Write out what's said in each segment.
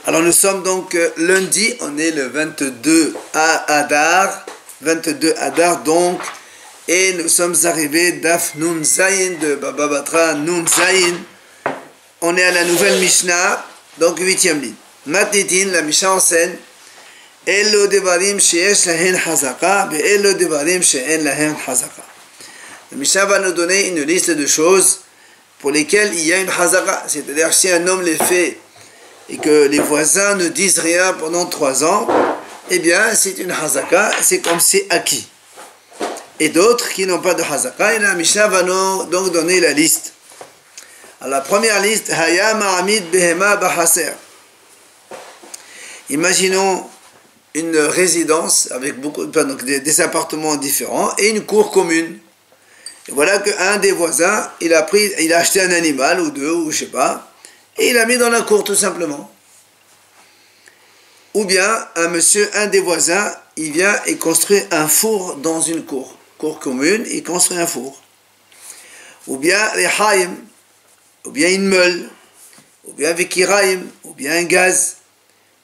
Alors nous sommes donc lundi, on est le 22 Adar, donc, et nous sommes arrivés d'Af Nun Zayin de Baba Batra Nun Zayin. On est à la nouvelle Mishnah, donc 8e ligne. Matnitin, la Mishnah enseigne Elo devarim sheyesh lahen hazaka, be elo devarim she'en lahen hazaka. La Mishnah va nous donner une liste de choses pour lesquelles il y a une hazaka, c'est-à-dire si un homme les fait et que les voisins ne disent rien pendant 3 ans, eh bien c'est une hazaka, c'est comme c'est acquis. Et d'autres qui n'ont pas de hazaka, et la Mishnah va nous donc donner la liste. Alors la première liste, Haya Ma'amid Behema Bahaser. Imaginons une résidence avec donc des appartements différents et une cour commune. Et voilà qu'un des voisins, il a acheté un animal ou deux, ou je sais pas, et il l'a mis dans la cour tout simplement. Ou bien un des voisins, il vient et construit un four dans une cour commune, il construit un four. Ou bien Rehaim, ou bien une meule, ou bien Vikiraim, ou bien un gaz,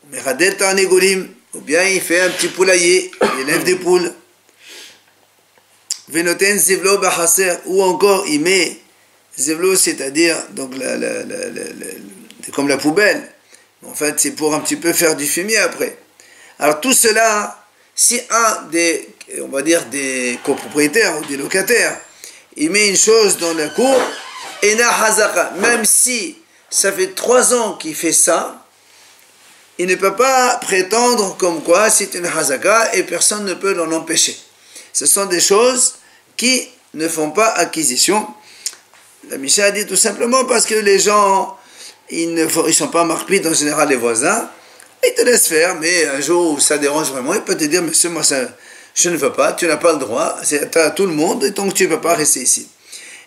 ou bien il fait un petit poulailler, il élève des poules. Venoten zivlo bahaser, ou encore il met zivlo, c'est-à-dire donc comme la poubelle. En fait, c'est pour un petit peu faire du fumier après. Alors tout cela, si un des, on va dire des copropriétaires ou des locataires, il met une chose dans la cour, ena hazaka, même si ça fait 3 ans qu'il fait ça, il ne peut pas prétendre comme quoi c'est une hazaka et personne ne peut l'en empêcher. Ce sont des choses qui ne font pas acquisition. La Mishnah dit tout simplement parce que les gens, ils ne sont pas marpides en général, les voisins, ils te laissent faire, mais un jour où ça dérange vraiment, il peut te dire, monsieur, moi je ne veux pas, tu n'as pas le droit, c'est à tout le monde, et donc tu ne peux pas rester ici.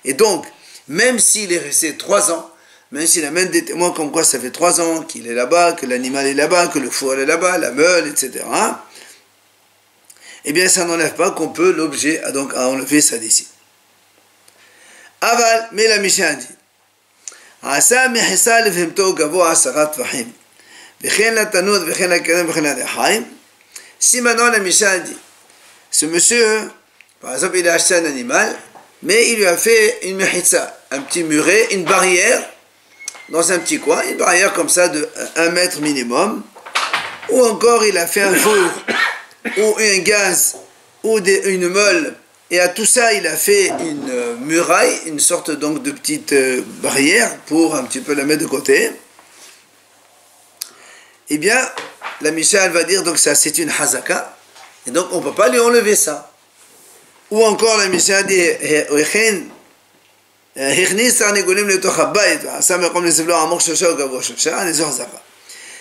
Et donc, même s'il est resté 3 ans, même s'il amène des témoins comme quoi ça fait 3 ans qu'il est là-bas, que l'animal est là-bas, que le four est là-bas, la meule, etc., eh bien ça n'enlève pas qu'on peut l'obliger à enlever ça d'ici. Aval, mais la Mishnah dit, Asa mehisa levhemto gavo asarat vahim, v'chen la tanud, v'chen la kadem, v'chen la dehaim. Si maintenant la Mishnah dit, ce monsieur, par exemple, il a acheté un animal, mais il lui a fait une mehisa, un petit muret, une barrière, dans un petit coin, une barrière comme ça de 1 mètre minimum, ou encore il a fait un four, ou un gaz, ou une meule, et à tout ça il a fait une muraille, une sorte donc de petite barrière pour un petit peu la mettre de côté. Eh bien, la Mishnah va dire donc ça c'est une hazaka, et donc on ne peut pas lui enlever ça. Ou encore la Mishnah dit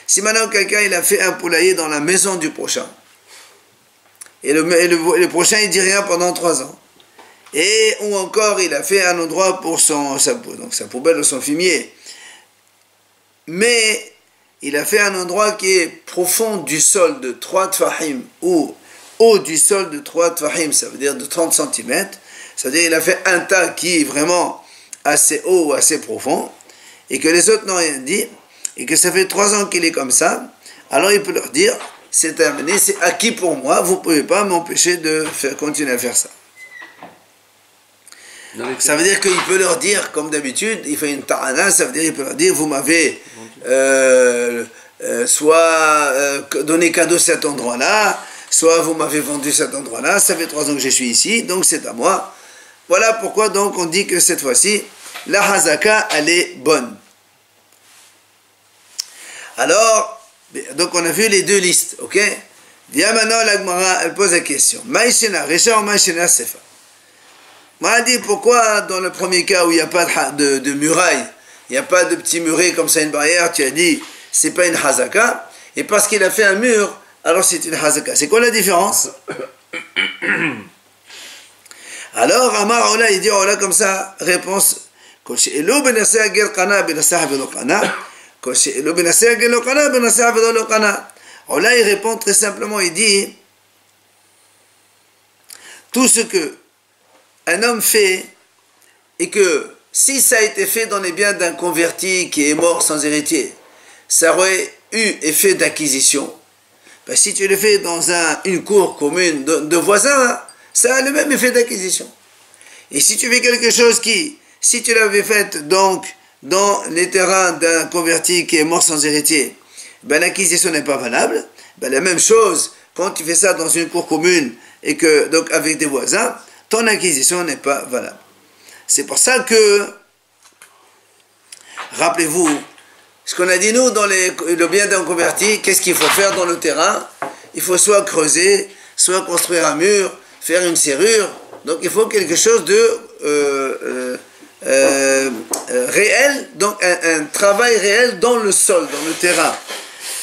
si maintenant quelqu'un il a fait un poulailler dans la maison du prochain, et le prochain il dit rien pendant 3 ans, et ou encore il a fait un endroit pour sa poubelle ou son fumier, mais il a fait un endroit qui est profond du sol de 3 tfahim ou haut du sol de 3 tfahim, ça veut dire de 30 cm, c'est-à-dire il a fait un tas qui est vraiment assez haut ou assez profond, et que les autres n'ont rien dit, et que ça fait 3 ans qu'il est comme ça, alors il peut leur dire, c'est terminé, c'est acquis pour moi, vous ne pouvez pas m'empêcher de continuer à faire ça. Ça veut dire qu'il peut leur dire, comme d'habitude, il fait une ta'ana, ça veut dire qu'il peut leur dire, vous m'avez soit donné cadeau cet endroit-là, soit vous m'avez vendu cet endroit-là, ça fait 3 ans que je suis ici, donc c'est à moi. Voilà pourquoi donc on dit que cette fois-ci, la hazaka, elle est bonne. Alors, donc on a vu les 2 listes, ok? Viens maintenant, la Gemara, elle pose la question. Maïshena, Recha ou Maïshena Sefa? Moi, elle dit pourquoi dans le premier cas où il n'y a pas de muraille, il n'y a pas de petit muret comme ça, une barrière, tu as dit, c'est pas une hazaka, et parce qu'il a fait un mur, alors c'est une hazaka. C'est quoi la différence? Alors, Amar Ola, il dit Ola comme ça, réponse, Ola, il répond très simplement, il dit, tout ce que un homme fait, et que si ça a été fait dans les biens d'un converti qui est mort sans héritier, ça aurait eu effet d'acquisition, ben, si tu le fais dans une cour commune de voisins, ça a le même effet d'acquisition. Et si tu fais quelque chose qui, si tu l'avais fait donc dans les terrains d'un converti qui est mort sans héritier, ben, l'acquisition n'est pas valable. Ben, la même chose, quand tu fais ça dans une cour commune et que, donc avec des voisins, ton acquisition n'est pas valable. C'est pour ça que, rappelez-vous, ce qu'on a dit nous dans le bien d'un converti, qu'est-ce qu'il faut faire dans le terrain? Il faut soit creuser, soit construire un mur, faire une serrure. Donc il faut quelque chose de réel, donc un travail réel dans le sol, dans le terrain.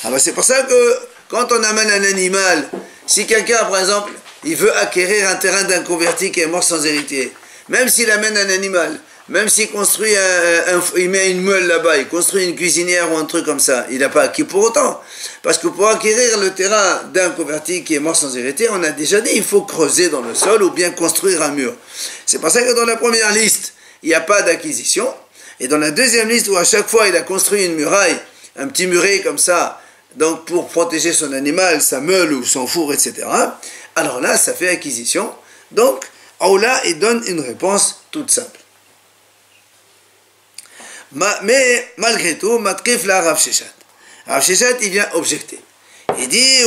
Alors c'est pour ça que quand on amène un animal, si quelqu'un par exemple, il veut acquérir un terrain d'un converti qui est mort sans héritier, même s'il amène un animal, même s'il construit il met une meule là-bas, il construit une cuisinière ou un truc comme ça, il n'a pas acquis pour autant. Parce que pour acquérir le terrain d'un converti qui est mort sans héritier, on a déjà dit, il faut creuser dans le sol ou bien construire un mur. C'est pour ça que dans la première liste, il n'y a pas d'acquisition. Et dans la deuxième liste, où à chaque fois il a construit une muraille, un petit muret comme ça, donc pour protéger son animal, sa meule ou son four, etc. Alors là, ça fait acquisition. Donc, Allah, il donne une réponse toute simple. Mais malgré tout, Matkif la Rav Sheshat. Rav Sheshat, il vient objecter. Il dit,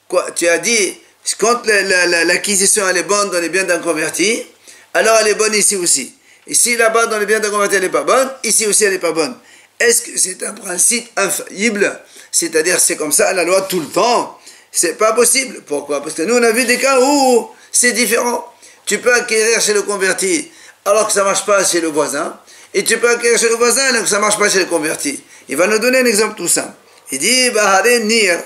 quoi, tu as dit, quand l'acquisition elle est bonne dans les biens d'un converti, alors elle est bonne ici aussi. Ici, là-bas, dans les biens d'un converti, elle n'est pas bonne, ici aussi, elle n'est pas bonne. Est-ce que c'est un principe infaillible? C'est-à-dire, c'est comme ça, la loi tout le temps? C'est pas possible. Pourquoi? Parce que nous, on a vu des cas où c'est différent. Tu peux acquérir chez le converti, alors que ça ne marche pas chez le voisin. Et tu peux acquérir chez le voisin, alors que ça ne marche pas chez le converti. Il va nous donner un exemple tout simple. Il dit, Bahare Nir.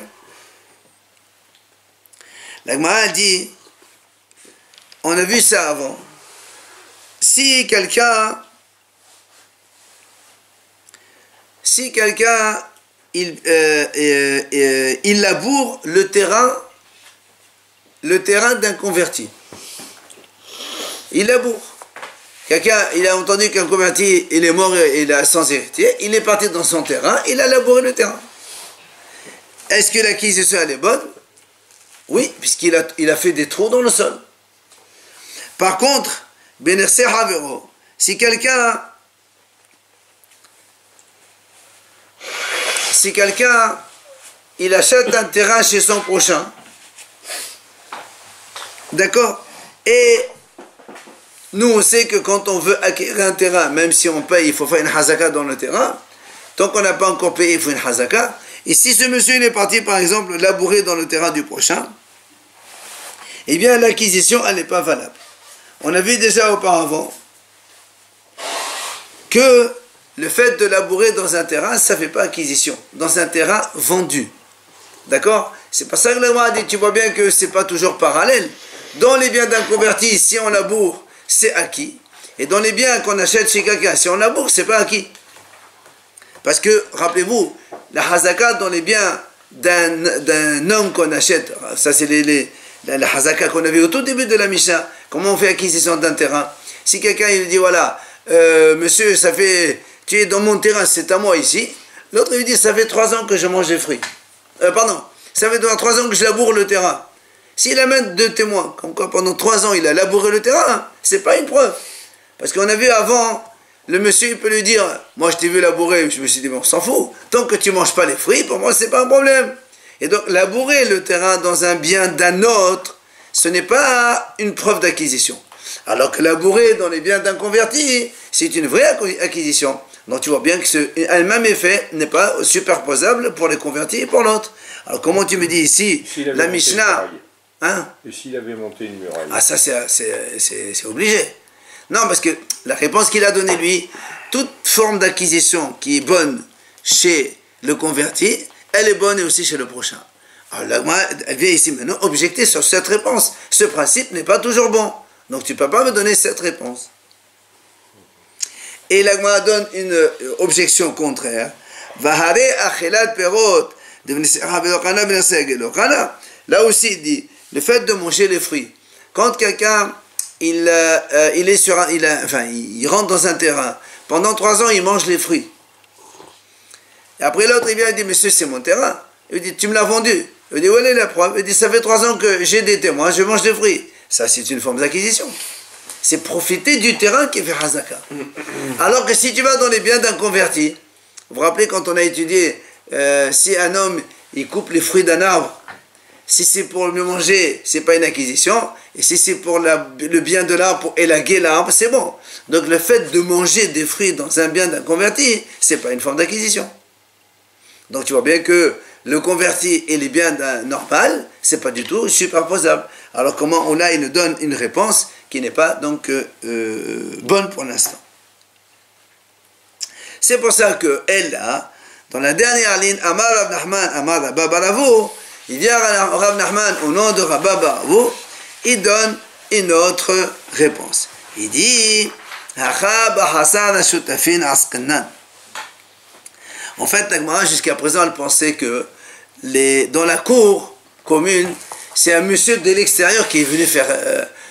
La Gemara dit, on a vu ça avant. Si quelqu'un, il laboure le terrain d'un converti. Il laboure. Quelqu'un, il a entendu qu'un converti, il est mort, il est sans héritier, il est parti dans son terrain, il a labouré le terrain. Est-ce que l'acquisition elle est bonne? Oui, puisqu'il a fait des trous dans le sol. Par contre, Benerse Havero, si quelqu'un il achète un terrain chez son prochain, d'accord, et nous on sait que quand on veut acquérir un terrain, même si on paye, il faut faire une hazaka dans le terrain. Tant qu'on n'a pas encore payé, il faut une hazaka. Et si ce monsieur il est parti par exemple labourer dans le terrain du prochain, eh bien l'acquisition elle n'est pas valable. On a vu déjà auparavant que le fait de labourer dans un terrain, ça ne fait pas acquisition. Dans un terrain vendu. D'accord? C'est pas ça que le roi a dit. Tu vois bien que ce n'est pas toujours parallèle. Dans les biens d'un converti, si on laboure, c'est acquis. Et dans les biens qu'on achète chez quelqu'un, si on laboure, ce n'est pas acquis. Parce que, rappelez-vous, la hazaka dans les biens d'un homme qu'on achète, ça c'est la hazaka qu'on avait au tout début de la Mishnah, comment on fait acquisition d'un terrain. Si quelqu'un il dit, voilà, monsieur, ça fait, tu es dans mon terrain, c'est à moi ici. L'autre lui dit, ça fait 3 ans que je mange des fruits. Ça fait 3 ans que je laboure le terrain. S'il amène 2 témoins, comme quoi pendant 3 ans il a labouré le terrain, c'est pas une preuve. Parce qu'on a vu avant, le monsieur il peut lui dire, moi je t'ai vu labourer, je me suis dit, bon, on s'en fout. Tant que tu manges pas les fruits, pour moi c'est pas un problème. Et donc labourer le terrain dans un bien d'un autre, ce n'est pas une preuve d'acquisition. Alors que labourer dans les biens d'un converti, c'est une vraie acquisition. Donc tu vois bien que un même effet n'est pas superposable pour les convertis et pour l'autre. Alors comment tu me dis ici, la Mishnah... Hein? Et s'il avait monté une muraille? Ah ça c'est obligé. Non, parce que la réponse qu'il a donnée lui, toute forme d'acquisition qui est bonne chez le converti, elle est bonne aussi chez le prochain. Alors là, elle vient ici maintenant objecter sur cette réponse. Ce principe n'est pas toujours bon. Donc tu ne peux pas me donner cette réponse. Et l'Agma donne une objection contraire. Là aussi il dit, le fait de manger les fruits. Quand quelqu'un il rentre dans un terrain, pendant 3 ans il mange les fruits. Et après l'autre, il vient et dit, monsieur, c'est mon terrain. Il dit, tu me l'as vendu. Il dit, où est la preuve? Il dit, ça fait 3 ans que j'ai des témoins, je mange des fruits. Ça, c'est une forme d'acquisition. C'est profiter du terrain qui fait Hazaka. Alors que si tu vas dans les biens d'un converti, vous vous rappelez quand on a étudié, si un homme, il coupe les fruits d'un arbre, si c'est pour le manger, c'est pas une acquisition. Et si c'est pour le bien de l'arbre, pour élaguer l'arbre, c'est bon. Donc le fait de manger des fruits dans un bien d'un converti, c'est pas une forme d'acquisition. Donc tu vois bien que le converti et les biens d'un normal, c'est pas du tout superposable. Alors comment on a, il nous donne une réponse qui n'est pas donc bonne pour l'instant. C'est pour ça que elle là, dans la dernière ligne, Amar Rav Nachman, Amar Rabba Baravo, il vient Rav Nachman au nom de Rabba Baravo, il donne une autre réponse. Il dit, en fait, la Gemara jusqu'à présent elle pensait que dans la cour commune, c'est un monsieur de l'extérieur qui est venu faire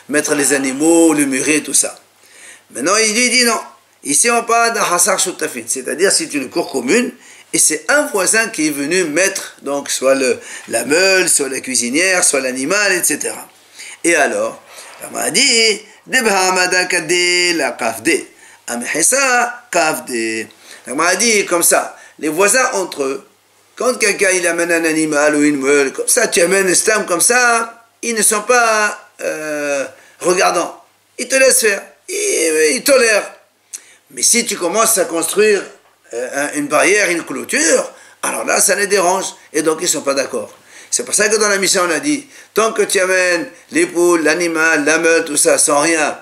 mettre les animaux, le murer et tout ça. Maintenant il lui dit non. Ici on parle d'un hasar shutafin, c'est-à-dire c'est une cour commune et c'est un voisin qui est venu mettre donc soit la meule, soit la cuisinière, soit l'animal, etc. Et alors, la m'a dit, la m'a dit comme ça, les voisins entre eux, quand quelqu'un il amène un animal ou une meule, comme ça, tu amènes un stam comme ça, ils ne sont pas regardants. Ils te laissent faire, ils tolèrent. Mais si tu commences à construire une barrière, une clôture, alors là, ça les dérange. Et donc, ils ne sont pas d'accord. C'est pour ça que dans la mission, on a dit, tant que tu amènes les poules, l'animal, la meule, tout ça, sans rien,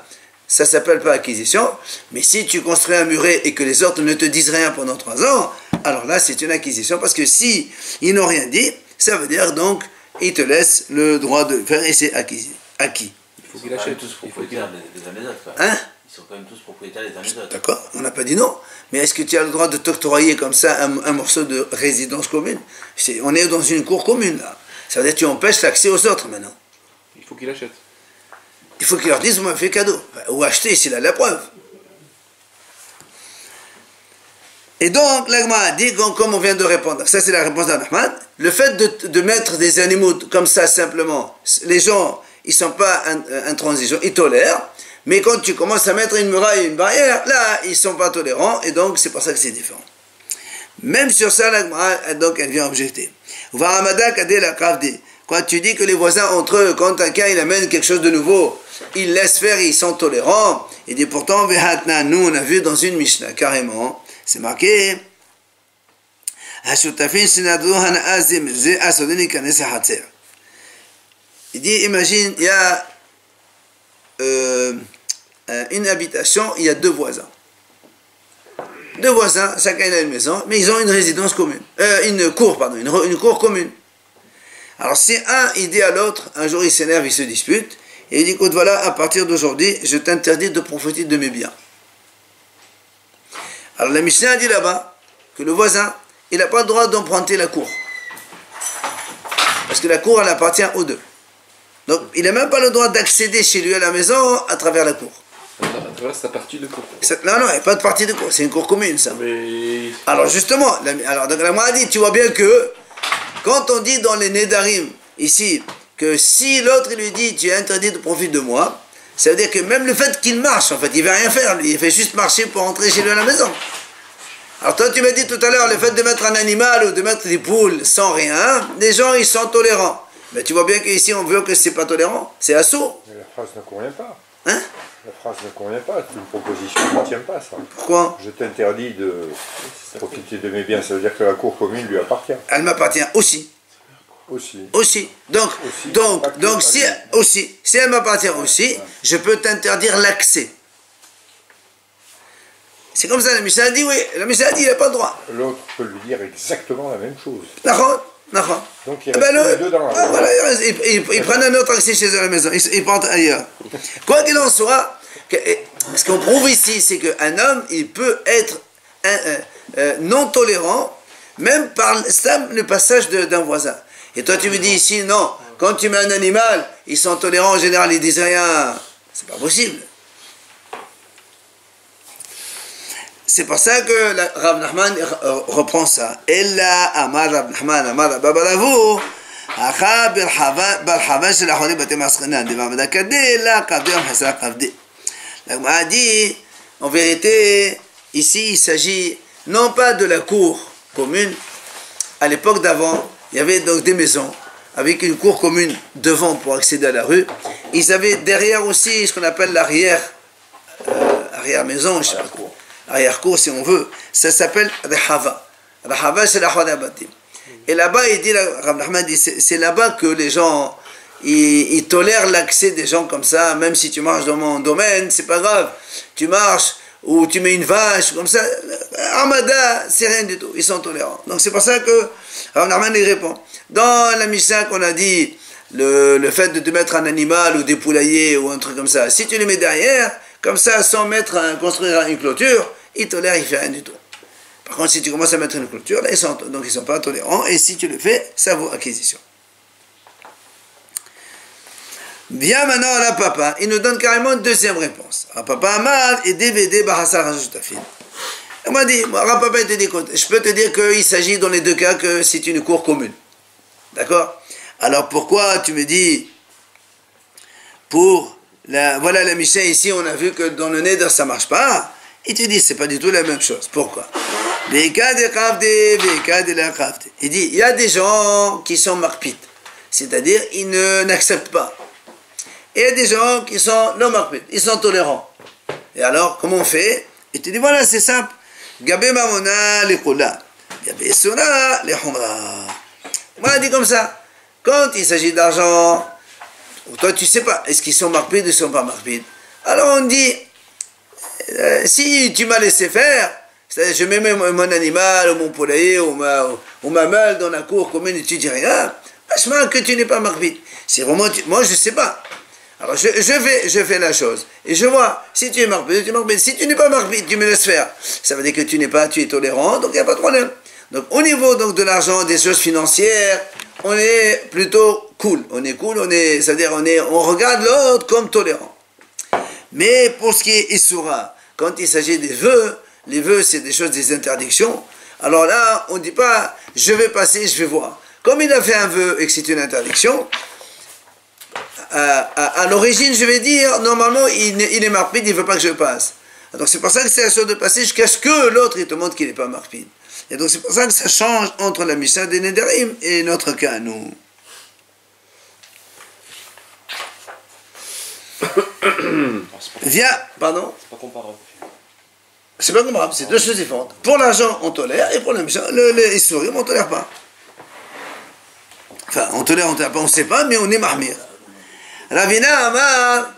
ça ne s'appelle pas acquisition. Mais si tu construis un muret et que les autres ne te disent rien pendant 3 ans, alors là, c'est une acquisition. Parce que si ils n'ont rien dit, ça veut dire donc, ils te laissent le droit de faire et c'est acquis. Il faut qu'il achète tous propriétaires des Amézotes. Hein? Ils sont quand même tous propriétaires des Amézotes. D'accord, on n'a pas dit non. Mais est-ce que tu as le droit de t'octroyer comme ça un morceau de résidence commune? On est dans une cour commune là. Ça veut dire que tu empêches l'accès aux autres maintenant. Il faut qu'il achète. Il faut qu'il leur dise, vous m'avez fait cadeau. Ou acheter s'il a la preuve. Et donc, l'Agma a dit, comme on vient de répondre, ça c'est la réponse d'Ahmad, le fait de mettre des animaux comme ça simplement, les gens, ils ne sont pas intransigeants, ils tolèrent, mais quand tu commences à mettre une muraille, une barrière, là, ils ne sont pas tolérants, et donc c'est pour ça que c'est différent. Même sur ça, l'Agma, donc elle vient objecter. Quand tu dis que les voisins entre eux, quand quelqu'un il amène quelque chose de nouveau, ils laissent faire, ils sont tolérants, il dit pourtant, nous on a vu dans une Mishnah, carrément, c'est marqué, il dit, imagine, il y a une habitation, il y a 2 voisins. 2 voisins, chacun a une maison, mais ils ont une résidence commune, une cour commune. Alors si un, il dit à l'autre, un jour il s'énerve, il se dispute, et il dit, écoute, voilà, à partir d'aujourd'hui, je t'interdis de profiter de mes biens. Alors la Mishnah dit là-bas, que le voisin, il n'a pas le droit d'emprunter la cour. Parce que la cour, elle appartient aux 2. Donc, il n'a même pas le droit d'accéder chez lui à la maison à travers la cour. À travers sa partie de cour. Non, il n'y a pas de partie de cour, c'est une cour commune, ça. Mais... Alors, justement, donc la Gemara dit, tu vois bien que, quand on dit dans les Nédarim, ici, que si l'autre, il lui dit, tu es interdit de profiter de moi, ça veut dire que même le fait qu'il marche, en fait, il ne va rien faire, lui, il fait juste marcher pour rentrer chez lui à la maison. Alors toi, tu m'as dit tout à l'heure, le fait de mettre un animal ou de mettre des poules sans rien, les gens, ils sont tolérants. Mais tu vois bien qu'ici, on veut que c'est pas tolérant, c'est assaut. Mais la phrase ne convient pas. Hein? La phrase ne convient pas, c'est une proposition qui ne tient pas, ça. Pourquoi? Je t'interdis de profiter de mes biens, ça veut dire que la cour commune lui appartient. Elle m'appartient aussi. Aussi. Donc, si elle m'appartient aussi, je peux t'interdire l'accès. C'est comme ça, la Mishnah dit, oui, la Mishnah dit, il n'a pas le droit. L'autre peut lui dire exactement la même chose. D'accord. Donc il reste les 2 dans la maison. Voilà, ils prennent un autre accès chez eux à la maison, ils partent ailleurs. Quoi qu'il en soit, ce qu'on prouve ici, c'est qu'un homme, il peut être non tolérant, même par le passage d'un voisin. Et toi, tu me dis ici, non, quand tu mets un animal, ils sont tolérants en général, ils disent rien. C'est pas possible. c'est pour ça que Rav Nachman reprend ça. Ella amar Rav Nachman amar Rabba Baravu acha barhava shel acholi bate maschinan devar medakadeh la kavde am hasra kavde. La Gemara a dit, en vérité, ici il s'agit non pas de la cour commune. À l'époque d'avant, il y avait donc des maisons avec une cour commune devant pour accéder à la rue. Ils avaient derrière aussi ce qu'on appelle l'arrière maison, je sais pas quoi. Arrière-cour si on veut, ça s'appelle Rehava. Rehava, c'est la Khouada Batim. Et là-bas, il dit, Rav Nachman dit, c'est là-bas que les gens, ils tolèrent l'accès des gens comme ça, même si tu marches dans mon domaine, c'est pas grave. Tu marches, ou tu mets une vache, comme ça. Armada, c'est rien du tout, ils sont tolérants. Donc c'est pour ça que Rav Nachman y répond. Dans la Mishnah qu'on a dit, le fait de te mettre un animal ou des poulaillers ou un truc comme ça, si tu les mets derrière, comme ça, sans construire une clôture, ils tolèrent, ils ne font rien du tout. Par contre, si tu commences à mettre une clôture, là, ils ne sont pas tolérants, et si tu le fais, ça vaut acquisition. Viens maintenant à la papa, il nous donne carrément une deuxième réponse. Papa Amar et DVD Bahassar Rajutafin. Il m'a dit, Papa, il te dit, je peux te dire qu'il s'agit dans les deux cas que c'est une cour commune. D'accord? Alors pourquoi tu me dis, voilà la Mishnah ici, on a vu que dans le Neder ça ne marche pas. Il te dit, c'est pas du tout la même chose. Pourquoi? Il dit, il y a des gens qui sont marpites, c'est-à-dire ils n'acceptent pas. Et il y a des gens qui sont non marpites, ils sont tolérants. Et alors, comment on fait? Il te dit, voilà, c'est simple. Gabé mamona lekula, gabé sura lehumra. Voilà, dit comme ça. Quand il s'agit d'argent, toi tu sais pas, est-ce qu'ils sont marpides ou ils ne sont pas marpides? Alors on dit, si tu m'as laissé faire, c'est-à-dire je mets mon animal ou mon poulailler ou ma meule dans la cour commune et tu dis rien, vachement que tu n'es pas marpide. C'est vraiment, moi je ne sais pas. Alors je fais la chose et je vois, si tu es marpide, tu es marpide. Si tu n'es pas marpide, tu me laisses faire. Ça veut dire que tu es tolérant, donc il n'y a pas de problème. Donc au niveau donc, de l'argent, des choses financières, on est plutôt cool. On est cool, c'est-à-dire on regarde l'autre comme tolérant. Mais pour ce qui est Issoura, quand il s'agit des vœux, les vœux c'est des choses, des interdictions. Alors là, on ne dit pas, je vais passer, je vais voir. Comme il a fait un vœu et que c'est une interdiction, à l'origine, je vais dire, normalement, il est marpide, il ne veut pas que je passe. Donc c'est pour ça que c'est la chose de passer jusqu'à ce que l'autre il te montre qu'il n'est pas marpide. Et donc c'est pour ça que ça change entre la Mishnah des Nédarim et notre cas, nous. Viens, pardon? C'est pas comparable. C'est pas comparable, c'est deux choses différentes. Pour l'argent, on tolère, et pour la Mishnah, les Issourim, on ne tolère pas. Enfin, on tolère pas, on ne sait pas, mais on est marmire. Ravina Amar,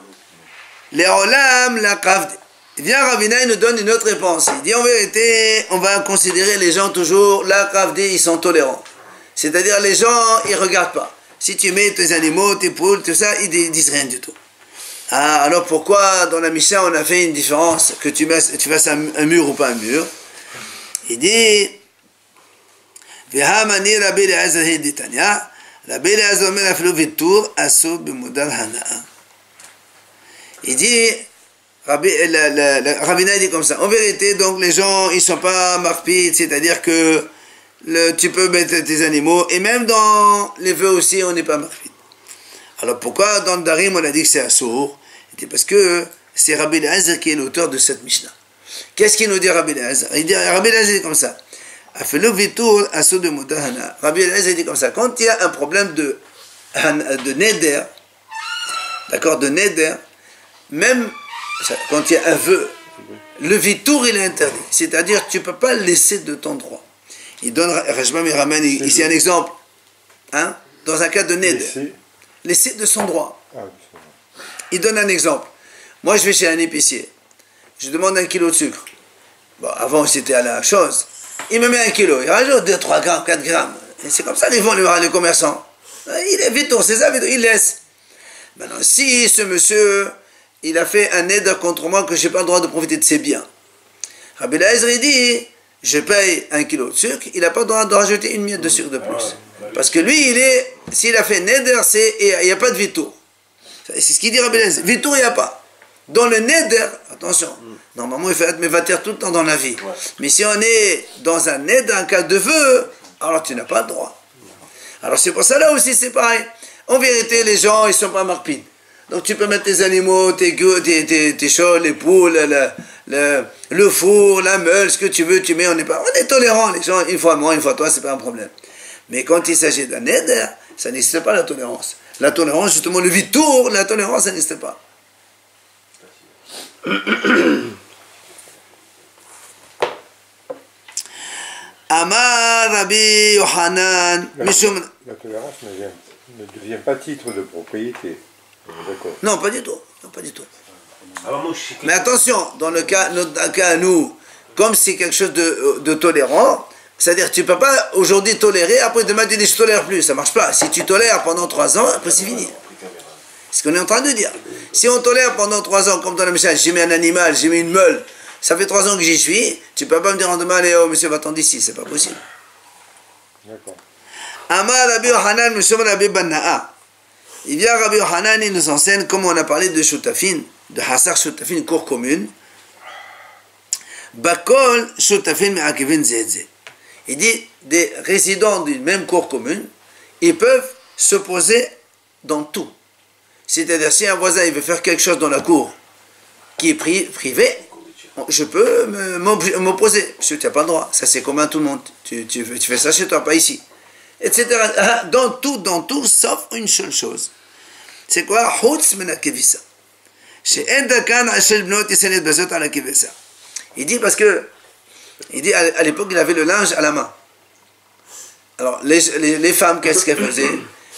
les Olam, la Kavd. Viens, Ravina, il nous donne une autre réponse. Il dit en vérité, on va considérer les gens toujours, la Kavd, ils sont tolérants. C'est-à-dire, les gens, ils ne regardent pas. Si tu mets tes animaux, tes poules, tout ça, ils ne disent rien du tout. Ah, alors pourquoi dans la Mishnah on a fait une différence, que tu fasses un mur ou pas un mur? Il dit, Vehamani Rabbi Eliezer Hiditania. Rabbi Eliezer Omer Afilu Vitur Asur B'Mudar Hana'a. Il dit, Ravina dit comme ça. En vérité, donc les gens, ils sont pas marpides, c'est-à-dire que tu peux mettre tes animaux, et même dans les vœux aussi, on n'est pas marpide. Alors pourquoi dans le Darim on a dit que c'est Assour? Parce que c'est Rabbi Eliezer qui est l'auteur de cette Mishnah. Qu'est-ce qu'il nous dit Rabbi Eliezer? Il dit, Rabbi Eliezer dit comme ça. Afelu vitur asur de mudahana. Rabbi Eliezer dit comme ça. Quand il y a un problème de neder, d'accord, de neder, même quand il y a un vœu, le vitour il est interdit. C'est-à-dire tu ne peux pas laisser de ton droit. Il donne, Rajbam il ramène ici un exemple. Hein, dans un cas de neder. Laisser de son droit. Il donne un exemple. Moi, je vais chez un épicier. Je demande 1 kilo de sucre. Bon, avant, c'était à la chose. Il me met 1 kilo. Il rajoute 2, 3 grammes, 4 grammes. Et c'est comme ça qu'ils font les commerçants. Il est vite, c'est ça, il laisse. Maintenant, si ce monsieur, il a fait un aide contre moi que je n'ai pas le droit de profiter de ses biens. Rabbi Eliezer dit, je paye 1 kilo de sucre, il n'a pas le droit de rajouter une miette de sucre de plus. Parce que lui, s'il a fait neder, il n'y a pas de vitour. C'est ce qu'il dit Rabbi Eliezer. Vitour, il n'y a pas. Dans le neder, attention, normalement il faut être mévater tout le temps dans la vie. Ouais. Mais si on est dans un neder, un cas de vœu, alors tu n'as pas le droit. Alors c'est pour ça là aussi c'est pareil. En vérité, les gens, ils ne sont pas marpides. Donc tu peux mettre tes animaux, tes chiots, les poules, le four, la meule, ce que tu veux, tu mets, on est tolérants, les gens, une fois moi, une fois toi, c'est pas un problème. Mais quand il s'agit d'un neder, ça n'existe pas la tolérance. La tolérance, justement, le vitour, la tolérance, ça n'existe pas. Amar Rabbi Yohanan, La tolérance ne devient pas titre de propriété. D'accord. non, pas du tout. Non, pas du tout. Alors moi, je sais Mais attention, dans le cas, notre cas à nous, comme c'est quelque chose de tolérant, c'est-à-dire tu ne peux pas aujourd'hui tolérer, après demain tu dis je ne tolère plus, ça ne marche pas. Si tu tolères pendant 3 ans, après c'est fini. C'est ce qu'on est en train de dire. Si on tolère pendant 3 ans, comme dans le message, j'ai mis un animal, j'ai mis une meule, ça fait 3 ans que j'y suis, tu ne peux pas me dire en demain, allez, oh monsieur, va-t'en d'ici, c'est pas possible. D'accord. Amar Rabbi Yohanan, monsieur Rabbi Banna'a. Il vient Rabbi Yohanan, il nous enseigne, comme on a parlé de Shutafin, de Hassar Shutafin, cour commune. Bakol Shutafin Me'akivin Zedze. Il dit, des résidents d'une même cour commune, ils peuvent s'opposer dans tout. C'est-à-dire, si un voisin il veut faire quelque chose dans la cour qui est privé, je peux m'opposer. Monsieur, tu n'as pas le droit. Ça, c'est commun à tout le monde. Tu fais ça chez toi, pas ici. Etc. Dans tout, sauf une seule chose. C'est quoi? Il dit parce que, il dit à l'époque, il avait le linge à la main. Alors, les femmes, qu'est-ce qu'elles faisaient?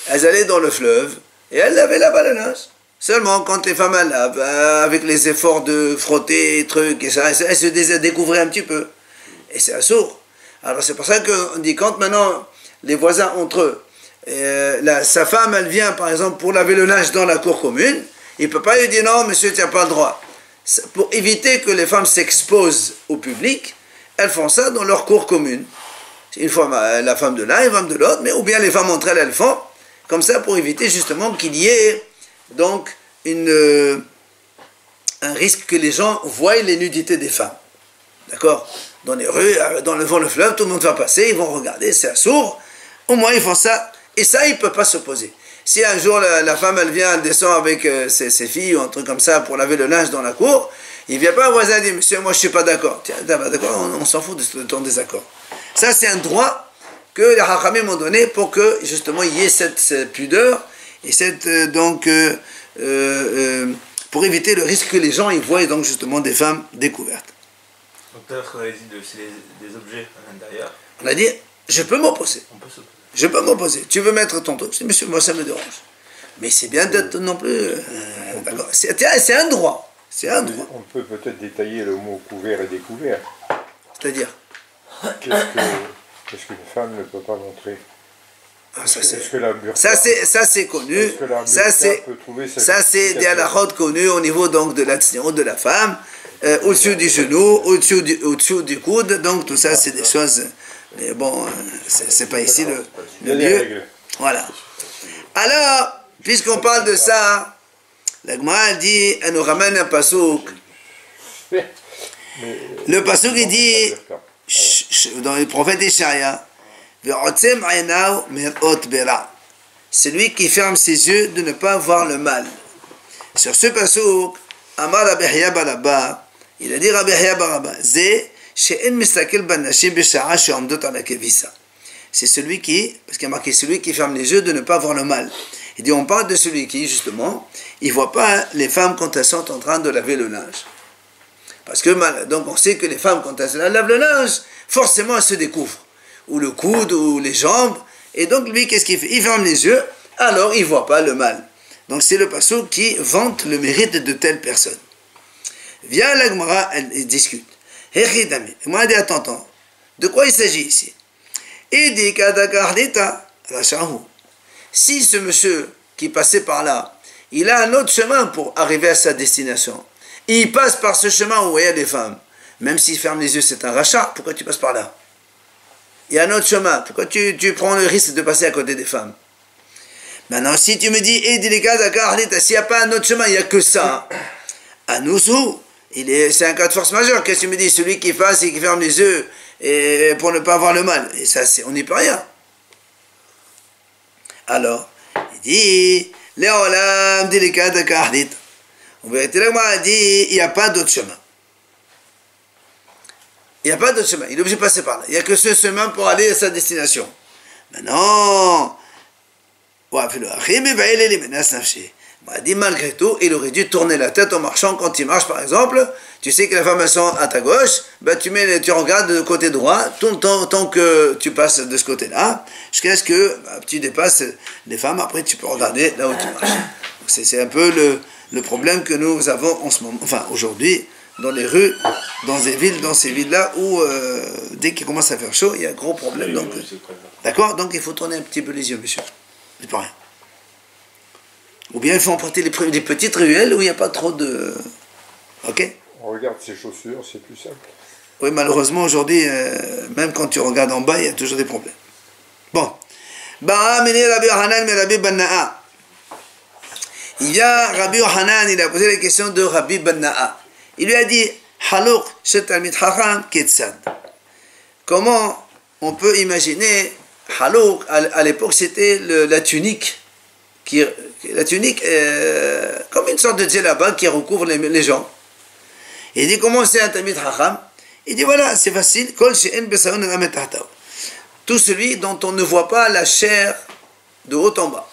Elles allaient dans le fleuve et elles lavaient là-bas le linge. Seulement, quand les femmes elles lavent, avec les efforts de frotter, trucs et ça, elles se découvraient un petit peu. Et c'est assourd. Alors, c'est pour ça qu'on dit, quand maintenant, les voisins entre eux, sa femme, elle vient, par exemple, pour laver le linge dans la cour commune, il ne peut pas lui dire, non, monsieur, tu n'as pas le droit. Pour éviter que les femmes s'exposent au public, elles font ça dans leur cour commune. Une fois la femme de l'un, une femme de l'autre, mais ou bien les femmes entre elles, elles font, comme ça pour éviter justement qu'il y ait donc un risque que les gens voient les nudités des femmes. D'accord? Dans les rues, devant le fleuve, tout le monde va passer, ils vont regarder, c'est sourd. Au moins ils font ça, et ça ils ne peuvent pas s'opposer. Si un jour la femme elle vient, elle descend avec ses filles ou un truc comme ça pour laver le linge dans la cour, il ne vient pas un voisin et dit, monsieur, moi je ne suis pas d'accord. Tiens, d'accord, on s'en fout de ton désaccord. Ça c'est un droit que les Hachamim m'ont donné pour que justement il y ait cette pudeur et pour éviter le risque que les gens ils voient donc justement des femmes découvertes. Donc tout à l'heure, quand on a dit de c'est des objets à l'intérieur, On a dit, je peux m'opposer. on peut s'opposer. Je peux m'opposer. Tu veux mettre ton truc? Je dis, monsieur, moi ça me dérange. Mais c'est bien d'être non plus... d'accord. C'est un droit. C'est un droit. On peut peut-être détailler le mot couvert et découvert. C'est-à-dire Qu'est-ce qu'une femme ne peut pas montrer? ça c'est connu. Est-ce que la burqa peut trouver sa Ça c'est des halakhot connus au niveau donc de l'attention de la femme, au-dessus du genou, au-dessus du coude. Donc tout ça c'est des choses. Mais bon, c'est pas ici le lieu. Voilà. Alors, puisqu'on parle de ça, la Gemara dit, elle nous ramène un pasouk. Le pasouk il dit dans le prophète Ishaïa, celui qui ferme ses yeux de ne pas voir le mal. Sur ce pasouk, Amar Rabbi Yahya bar Abba, il a dit Rabbi Yahya bar Abba, c'est celui qui, parce qu'il y a marqué celui qui ferme les yeux de ne pas voir le mal. Il dit on parle de celui qui justement, il ne voit pas les femmes quand elles sont en train de laver le linge. Parce que donc on sait que les femmes quand elles lavent le linge, forcément elles se découvrent. Ou le coude, ou les jambes. Et donc lui, qu'est-ce qu'il fait? Il ferme les yeux, alors il ne voit pas le mal. Donc c'est le passouk qui vante le mérite de telle personne. Vient la Gemara, elle discute. Hechidami. Moi, dit attends, de quoi il s'agit ici? Il dit si ce monsieur qui passait par là, il a un autre chemin pour arriver à sa destination, il passe par ce chemin où il y a des femmes, même s'il ferme les yeux, c'est un rachat, pourquoi tu passes par là? Il y a un autre chemin, pourquoi tu prends le risque de passer à côté des femmes? Maintenant, si tu me dis, s'il n'y a pas un autre chemin, il n'y a que ça, Anousu, c'est un cas de force majeure. Qu'est-ce que tu me dis? Celui qui fasse et qui ferme les yeux et pour ne pas avoir le mal. Et ça, on n'y peut rien. Alors, il dit, Léolam, délicat de Kahdit. En vérité, l'Agma a dit, il n'y a pas d'autre chemin. Il n'y a pas d'autre chemin. Il est obligé de passer par là. Il n'y a que ce chemin pour aller à sa destination. Maintenant, on dit malgré tout, il aurait dû tourner la tête en marchant. Quand il marche, par exemple, tu sais que la femme est à ta gauche, ben tu regardes de côté droit tant que tu passes de ce côté-là, jusqu'à ce que tu dépasses les femmes. Après, tu peux regarder là où tu marches. C'est un peu le problème que nous avons en ce moment, enfin aujourd'hui, dans les rues, dans ces villes-là où dès qu'il commence à faire chaud, il y a un gros problème. Donc, d'accord? Donc il faut tourner un petit peu les yeux, monsieur. C'est pas rien. Ou bien il faut emprunter des petites ruelles où il n'y a pas trop de... Ok? On regarde ses chaussures, c'est plus simple. Oui, malheureusement, aujourd'hui, même quand tu regardes en bas, il y a toujours des problèmes. Bon. Il y a Rabbi Yohanan, il a posé la question de Rabbi Banna'a. Il lui a dit, Halouk, Shetalmid Chacham, Ketsad. Comment on peut imaginer, Halouk, à l'époque, c'était la tunique. La tunique, comme une sorte de djellaba qui recouvre les gens. Il dit, comment c'est un Talmid Chacham? Il dit, voilà, c'est facile. Tout celui dont on ne voit pas la chair de haut en bas.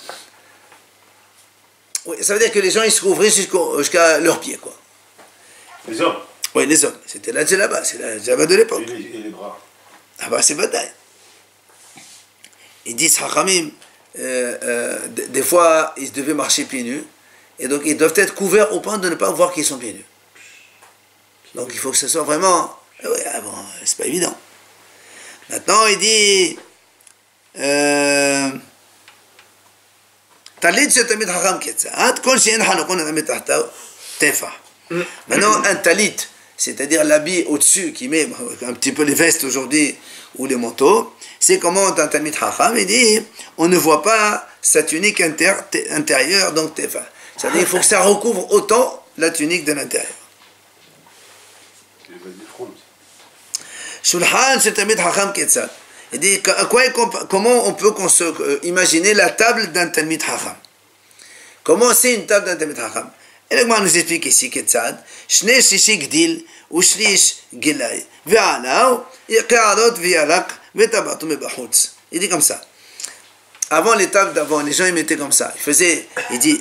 Oui, ça veut dire que les gens, ils se couvraient jusqu'à leurs pieds, quoi. Les hommes? Oui, les hommes. C'était la djellaba, c'est la djellaba de l'époque. Et les bras? Ah bah, c'est bataille. Ils disent, Chachamim, des fois, ils devaient marcher pieds nus, et donc ils doivent être couverts au point de ne pas voir qu'ils sont pieds nus. Donc il faut que ce soit vraiment... Oui, bon, c'est pas évident. Maintenant, il dit... Maintenant, un talit, c'est-à-dire l'habit au-dessus qui met un petit peu les vestes aujourd'hui ou les manteaux, c'est comment un Talmid Chacham, il dit, on ne voit pas sa tunique intérieure, donc tefa. C'est-à-dire qu'il faut que ça recouvre autant la tunique de l'intérieur. Shulhan, c'est Talmid Chacham Ketzad. Il dit, comment on peut imaginer la table d'un Talmid Chacham? Comment c'est une table d'un Talmid Chacham? Et l'Agma nous explique ici Ketzad, Shnei Shishi Gdil, ou Shlish Gilai, Ve'alaw, Yaqa'alot Vi'alak, Ve'tabatum Bechutz. Il dit comme ça. Avant les tables d'avant, les gens ils mettaient comme ça. Il dit,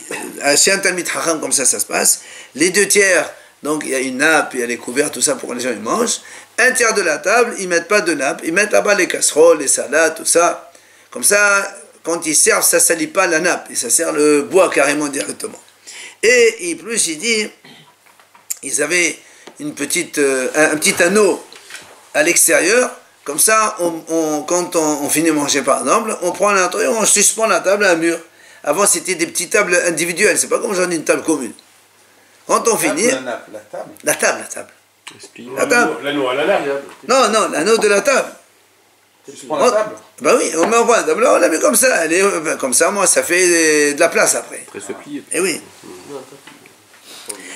chez un Talmid Chacham, comme ça se passe. Les 2/3, donc il y a une nappe, il y a les couverts, tout ça pour que les gens ils mangent. 1/3 de la table, ils mettent pas de nappe, ils mettent là-bas les casseroles, les salades, tout ça. Comme ça, quand ils servent, ça salit pas la nappe, et ça sert le bois carrément directement. Et plus il dit, ils avaient un petit anneau à l'extérieur, comme ça, quand on finit de manger par exemple, on prend l'intérieur et on suspend la table à un mur. Avant c'était des petites tables individuelles, c'est pas comme aujourd'hui une table commune. Quand on finit... La table. L'anneau à la nappe. Non, l'anneau de la table. Tu prends la table? Bah oui, on met en table, on la met comme ça. Comme ça, moi, ça fait de la place après. Après se plier. Eh oui.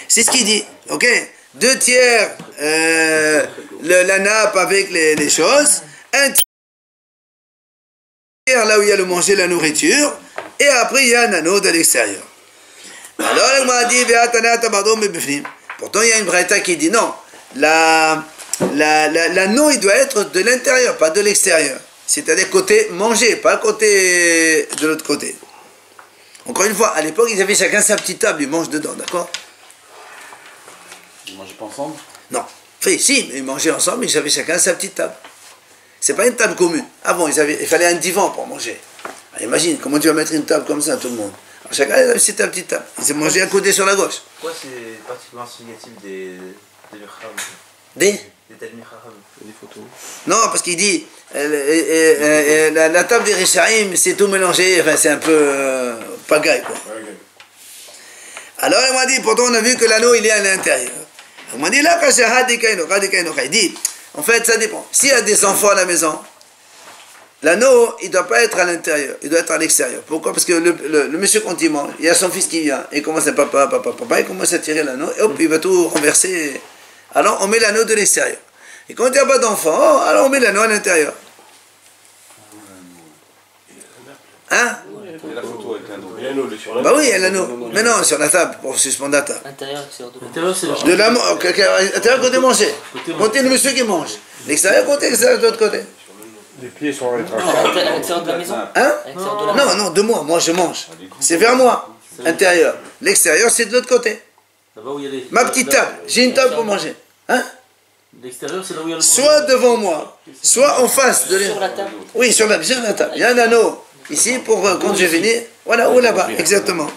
C'est ce qu'il dit, ok? 2/3 la nappe avec les choses, 1/3 là où il y a le manger, la nourriture, et après il y a un anneau de l'extérieur. Alors il m'a dit, pourtant il y a une braïta qui dit non, l'anneau il doit être de l'intérieur, pas de l'extérieur. C'est-à-dire côté manger, pas côté de l'autre côté. Encore une fois, à l'époque ils avaient chacun sa petite table, ils mangent dedans, d'accord? Ils mangeaient pas ensemble? Non. Enfin, si, ils mangeaient ensemble, mais ils avaient chacun sa petite table. C'est pas une table commune. Avant, il fallait un divan pour manger. Alors, imagine, comment tu vas mettre une table comme ça, tout le monde? Alors, chacun avait sa petite table. Ils mangeaient à côté sur la gauche. Pourquoi c'est particulièrement significatif des Mircham? Des Talmid Chacham? Des photos. Non, parce qu'il dit, la table des Rishaïm, c'est tout mélangé, enfin, c'est un peu pagaille, quoi. Alors, il m'a dit, pourtant, on a vu que l'anneau, il est à l'intérieur. Il m'a dit, là, il dit, en fait, ça dépend. S'il y a des enfants à la maison, l'anneau, il ne doit pas être à l'intérieur, il doit être à l'extérieur. Pourquoi? Parce que le monsieur, quand il mange, il y a son fils qui vient, et il commence à papa, il commence à tirer l'anneau, et hop, il va tout renverser. Alors, on met l'anneau de l'extérieur. Et quand il n'y a pas d'enfant, alors on met l'anneau à l'intérieur. Hein? Et la photo avec l'anneau. L'anneau sur la Bah oui, il y a l'anneau. Mais non, sur la table, pour suspendre la table. Intérieur, extérieur de L'intérieur, c'est De la l'intérieur, côté manger. Côté le monsieur qui mange. L'extérieur, côté l'extérieur, de l'autre côté. Les pieds sont rétractables. À l'extérieur de la maison. Hein? À l'extérieur de la maison. Non, de moi je mange. C'est vers moi, intérieur. L'extérieur, c'est de l'autre côté. Là-bas où il y a les... Ma petite table, j'ai une table pour manger. Hein? L'extérieur, c'est là où il y a le... Soit devant moi, soit en face de Sur la table. Oui, sur la table. Il y a un anneau ici pour quand je finis. Voilà, ou là-bas, exactement.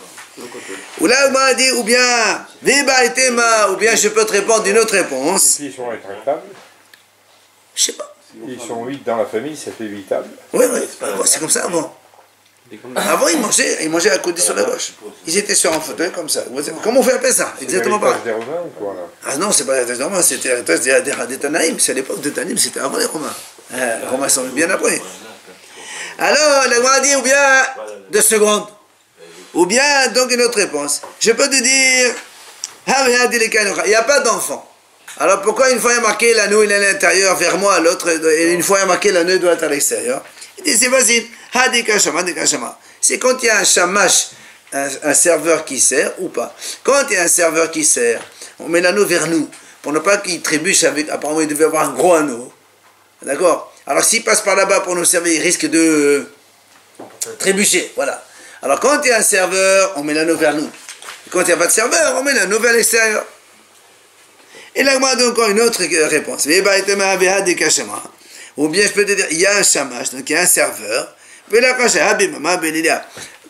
Ou là, on m'a dit, ou bien, Viba et Tema, ou bien je peux te répondre d'une autre réponse. Les pieds sont rétractables. Je sais pas. Ils sont 8 dans la famille, ça fait 8 tables. Oui, c'est comme ça avant. Avant, ils mangeaient à côté sur la gauche. Ils étaient sur un fauteuil comme ça. Comment on fait appeler ça? Exactement pas. pareil. C'est l'héritage des Romains ou quoi là? Ah non, c'est pas l'héritage des Romains, c'était l'héritage des Tanaïm. C'est à l'époque de Tanaïm, c'était avant les Romains. Les Romains sont bien après. Alors, la Gemara dit, ou bien, 2 secondes. Ou bien, donc une autre réponse. Je peux te dire, il n'y a pas d'enfant. Alors pourquoi une fois il y a marqué l'anneau il est à l'intérieur vers moi, l'autre, et une fois il y a marqué l'anneau il doit être à l'extérieur? Il dit c'est facile. C'est quand il y a un shamash, un serveur qui sert ou pas. Quand il y a un serveur qui sert, on met l'anneau vers nous, pour ne pas qu'il trébuche avec, apparemment il devait avoir un gros anneau. D'accord? Alors s'il passe par là-bas pour nous servir, il risque de trébucher. Voilà. Alors quand il y a un serveur, on met l'anneau vers nous. Et quand il n'y a pas de serveur, on met l'anneau vers l'extérieur. Et là, moi, donc, encore une autre réponse. Ou bien, je peux te dire, il y a un shamash, donc il y a un serveur.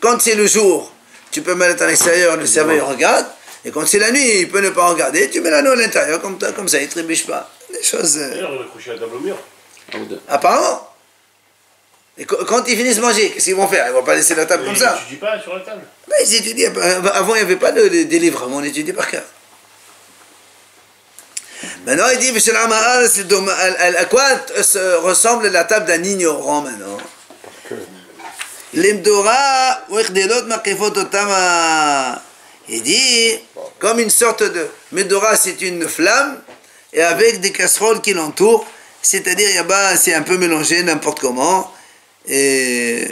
Quand c'est le jour, tu peux mettre à l'extérieur, le serveur il regarde. Et quand c'est la nuit, il peut ne pas regarder. Tu mets l'anneau à l'intérieur, comme ça, il ne trébuche pas. Des choses... D'ailleurs, on a accroché la table au mur. Apparemment. Et quand ils finissent de manger, qu'est-ce qu'ils vont faire? Ils ne vont pas laisser la table comme ça. Ils n'étudient pas sur la table. Mais ils étudient. Avant, il n'y avait pas des livres, on étudiait par cœur. Maintenant, il dit, à quoi ressemble la table d'un ignorant maintenant? L'imdora, il dit, comme une sorte de... Medora, c'est une flamme, et avec des casseroles qui l'entourent, c'est-à-dire, c'est un peu mélangé n'importe comment, et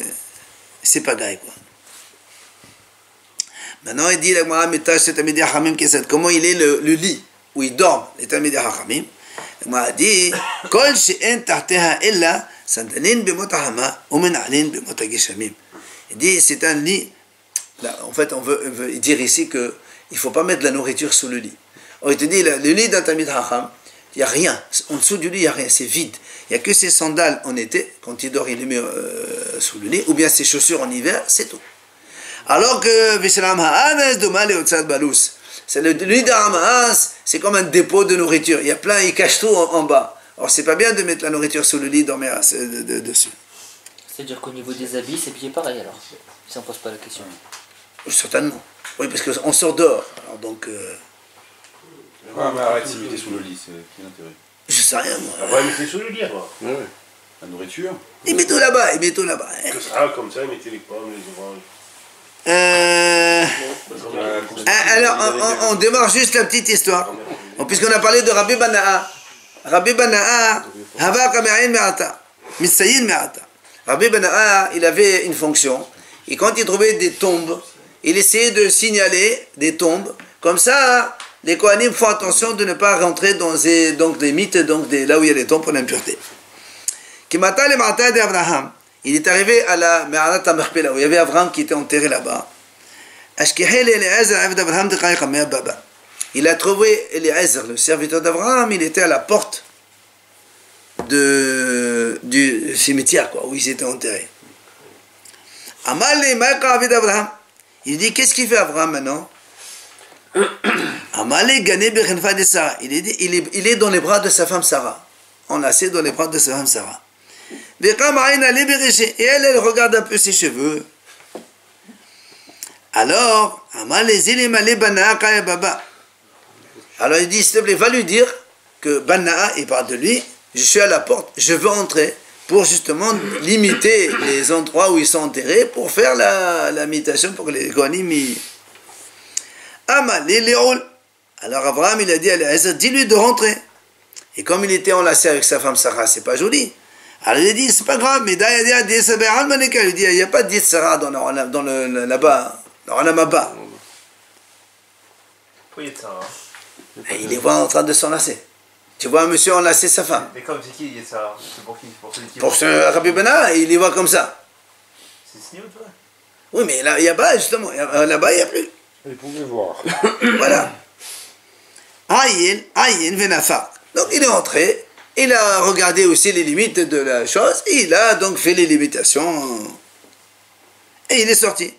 c'est pas grave, quoi. Maintenant, il dit, comment il est le lit où ils dorment, les Talmidei Chachamim. Il m'a dit, Kol she'en tarteha ella sandalin b'mot hama ou menalin b'mot hageshamim. Il dit, c'est un lit. Là, en fait, on veut dire ici qu'il ne faut pas mettre de la nourriture sous le lit. Alors, il te dit, le lit d'un Talmidei Chacham, il n'y a rien. En dessous du lit, il n'y a rien, c'est vide. Il n'y a que ses sandales en été, quand il dort, il les met sous le lit, ou bien ses chaussures en hiver, c'est tout. Alors que Vishalam Ha'ames Domale Otsad Balous. C'est le lit d'Aramaas, c'est comme un dépôt de nourriture. Il y a plein, il cache tout en bas. Alors c'est pas bien de mettre la nourriture sous le lit, dormir dessus. C'est-à-dire qu'au niveau des habits, c'est bien pareil alors, si on ne pose pas la question. Certainement. Oui, parce qu'on sort dehors. Alors donc. Ouais, mais arrête, si mettez sous le lit, c'est quel intérêt? Je sais rien, moi. On va mettre sous le lit, alors. Ouais. La nourriture. Il met tout là-bas, il met tout là-bas. Que ça, comme ça, mettez les pommes, les oranges. Alors, on démarre juste la petite histoire. Puisqu'on a parlé de Rabbi Bana'a. Rabbi Bana'a, Hava Kame'ain Me'ata. Mitsayin Me'ata. Rabbi Bana'a, il avait une fonction. Et quand il trouvait des tombes, il essayait de signaler des tombes. Comme ça, les Kohanim font attention de ne pas rentrer dans des mythes, là où il y a des tombes pour l'impureté. Kimata le Ma'ata d'Abraham. Il est arrivé à la Me'arat HaMechpelah, où il y avait Abraham qui était enterré là-bas. Il a trouvé Eliezer, le serviteur d'Abraham, il était à la porte du cimetière, quoi, où ils étaient enterrés. Il dit, qu'est-ce qu'il fait Abraham maintenant? Il est dans les bras de sa femme Sarah. Enlacé dans les bras de sa femme Sarah. Et elle regarde un peu ses cheveux. Alors, il dit, s'il te plaît, va lui dire que Bana'a, il parle de lui, je suis à la porte, je veux entrer pour justement limiter les endroits où ils sont enterrés pour faire la méditation pour que les Kohanim Amal, les léoul. Alors Abraham il a dit à Eliezer, dis-lui de rentrer. Et comme il était enlacé avec sa femme Sarah, c'est pas joli. Alors il a dit, c'est pas grave, mais il dit, il n'y a pas de Sarah dans le là-bas, dans la Maba. Pourquoi il y a de ça, hein? Et il les voit en train de s'enlacer. Tu vois un monsieur enlacer sa femme. Mais comme c'est qui il y a de ça? C'est pour qui? Pour celui qui Pour ce Rabbi Bena, il les voit comme ça. C'est Sniout, ouais. Oui, mais là, il y a pas, justement. Là-bas, il n'y a plus. Il pouvait voir. Voilà. Aïn Venafar. Donc il est entré, il a regardé aussi les limites de la chose, et il a donc fait les limitations, et il est sorti.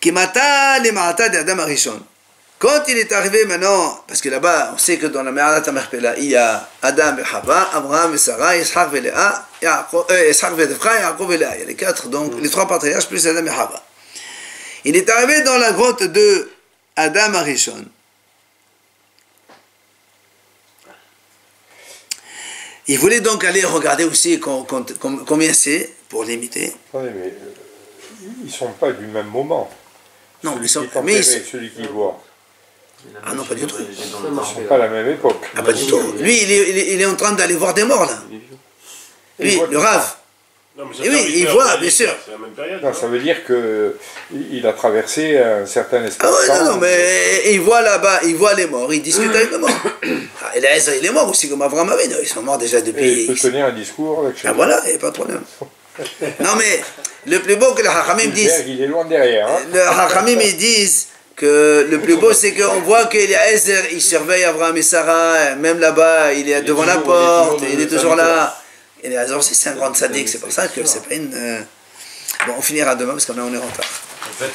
Kimata le Ma'ata de Adam Arishon. Quand il est arrivé maintenant, parce que là-bas, on sait que dans la Me'arat HaMachpelah, il y a Adam et Chava, Abraham et Sarah, Yitzhak et Léa, Yitzhak et Ephraim, Yaakov et Léa. Il y a les quatre, donc les trois patriarches plus Adam et Chava. Il est arrivé dans la grotte de Adam Arishon. Il voulait donc aller regarder aussi combien c'est, pour limiter. Attendez, mais ils ne sont pas du même moment. Non, celui ils sont... qui est enterré et celui qui voit. Ah non, pas du tout. Ils ne sont pas à la même époque. Ah, pas du tout. Lui, il est en train d'aller voir des morts, là. Lui, le Rav. Non, mais Et oui, il voit, bien sûr. C'est la même période. Non, ça veut dire qu'il a traversé un certain espace. Ah ouais, non, mais il voit là-bas, il voit les morts, il discute avec les morts. Ah, Eliezer, il est mort aussi, comme Abraham Avinu. Ils sont morts déjà Et depuis... il peut tenir un discours avec Ah voilà, il n'y a pas de problème. Non, mais le plus beau que les Hachamim disent... Il est loin derrière. Hein. Les Hachamim, ils disent que le plus beau, c'est qu'on voit qu'Eliezer, il surveille Abraham et Sarah, même là-bas, il est devant la porte, il est toujours là. Eliezer aussi, c'est un grand sadique, c'est pour ça que c'est pas une... Bon, on finira demain parce qu'on est en retard. En fait,